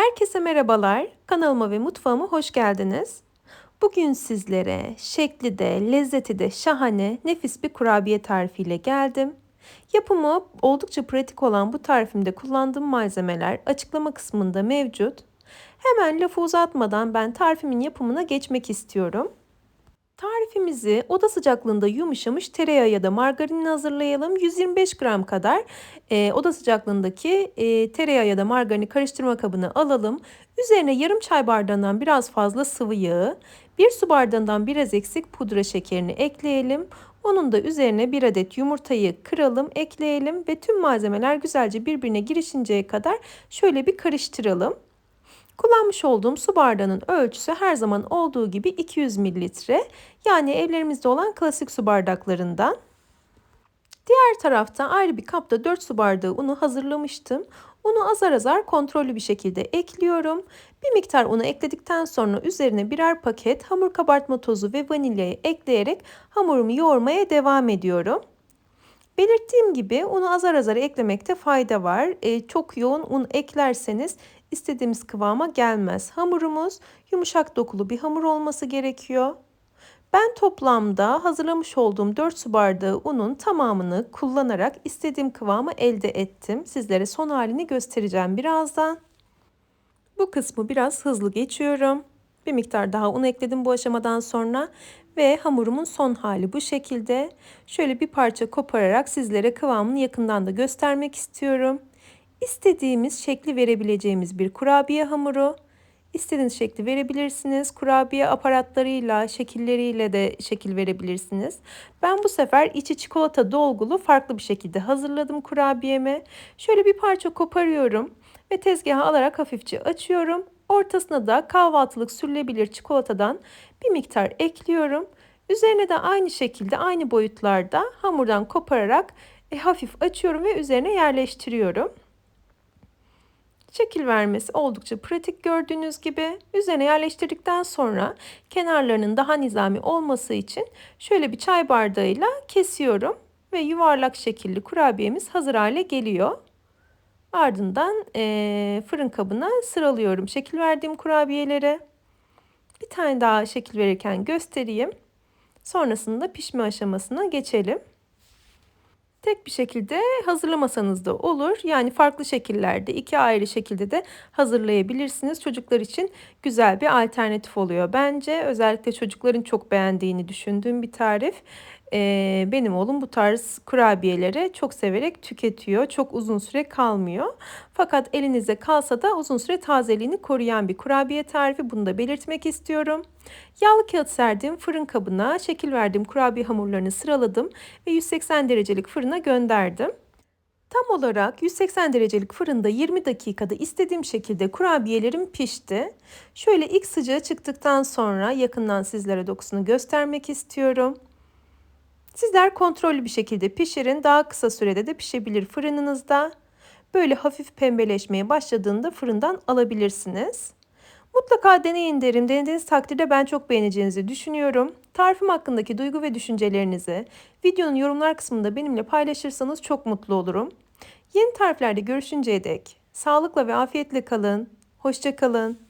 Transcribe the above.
Herkese merhabalar. Kanalıma ve mutfağıma hoş geldiniz. Bugün sizlere şekli de, lezzeti de şahane, nefis bir kurabiye tarifiyle geldim. Yapımı oldukça pratik olan bu tarifimde kullandığım malzemeler açıklama kısmında mevcut. Hemen lafı uzatmadan ben tarifimin yapımına geçmek istiyorum. Tarifimizi oda sıcaklığında yumuşamış tereyağı ya da margarinle hazırlayalım. 125 gram kadar oda sıcaklığındaki tereyağı ya da margarini karıştırma kabına alalım. Üzerine yarım çay bardağından biraz fazla sıvı yağı, 1 su bardağından biraz eksik pudra şekerini ekleyelim. Onun da üzerine 1 adet yumurtayı kıralım, ekleyelim ve tüm malzemeler güzelce birbirine girişinceye kadar şöyle bir karıştıralım. Kullanmış olduğum su bardağının ölçüsü her zaman olduğu gibi 200 mililitre. Yani evlerimizde olan klasik su bardaklarından. Diğer tarafta ayrı bir kapta 4 su bardağı unu hazırlamıştım. Unu azar azar kontrollü bir şekilde ekliyorum. Bir miktar unu ekledikten sonra üzerine birer paket hamur kabartma tozu ve vanilyayı ekleyerek hamurumu yoğurmaya devam ediyorum. Belirttiğim gibi unu azar azar eklemekte fayda var. Çok yoğun un eklerseniz istediğimiz kıvama gelmez. Hamurumuz yumuşak dokulu bir hamur olması gerekiyor. Ben toplamda hazırlamış olduğum 4 su bardağı unun tamamını kullanarak istediğim kıvamı elde ettim. Sizlere son halini göstereceğim birazdan. Bu kısmı biraz hızlı geçiyorum. Bir miktar daha un ekledim bu aşamadan sonra ve hamurumun son hali bu şekilde. Şöyle bir parça kopararak sizlere kıvamını yakından da göstermek istiyorum. İstediğimiz şekli verebileceğimiz bir kurabiye hamuru. İstediğiniz şekli verebilirsiniz. Kurabiye aparatlarıyla, şekilleriyle de şekil verebilirsiniz. Ben bu sefer içi çikolata dolgulu farklı bir şekilde hazırladım kurabiyemi. Şöyle bir parça koparıyorum ve tezgaha alarak hafifçe açıyorum. Ortasına da kahvaltılık sürülebilir çikolatadan bir miktar ekliyorum. Üzerine de aynı şekilde aynı boyutlarda hamurdan kopararak hafif açıyorum ve üzerine yerleştiriyorum. Şekil vermesi oldukça pratik gördüğünüz gibi. Üzerine yerleştirdikten sonra kenarlarının daha nizami olması için şöyle bir çay bardağıyla kesiyorum ve yuvarlak şekilli kurabiyemiz hazır hale geliyor. Ardından fırın kabına sıralıyorum şekil verdiğim kurabiyeleri. Bir tane daha şekil verirken göstereyim. Sonrasında pişme aşamasına geçelim. Tek bir şekilde hazırlamasanız da olur. Yani farklı şekillerde, iki ayrı şekilde de hazırlayabilirsiniz. Çocuklar için güzel bir alternatif oluyor bence. Özellikle çocukların çok beğendiğini düşündüğüm bir tarif. Benim oğlum bu tarz kurabiyeleri çok severek tüketiyor. Çok uzun süre kalmıyor. Fakat elinizde kalsa da uzun süre tazeliğini koruyan bir kurabiye tarifi. Bunu da belirtmek istiyorum. Yağlı kağıt serdiğim fırın kabına şekil verdiğim kurabiye hamurlarını sıraladım ve 180 derecelik fırına gönderdim. Tam olarak 180 derecelik fırında 20 dakikada istediğim şekilde kurabiyelerim pişti. Şöyle ilk sıcağı çıktıktan sonra yakından sizlere dokusunu göstermek istiyorum. Sizler kontrollü bir şekilde pişirin. Daha kısa sürede de pişebilir fırınınızda. Böyle hafif pembeleşmeye başladığında fırından alabilirsiniz. Mutlaka deneyin derim. Denediğiniz takdirde ben çok beğeneceğinizi düşünüyorum. Tarifim hakkındaki duygu ve düşüncelerinizi videonun yorumlar kısmında benimle paylaşırsanız çok mutlu olurum. Yeni tariflerde görüşünceye dek sağlıkla ve afiyetle kalın. Hoşça kalın.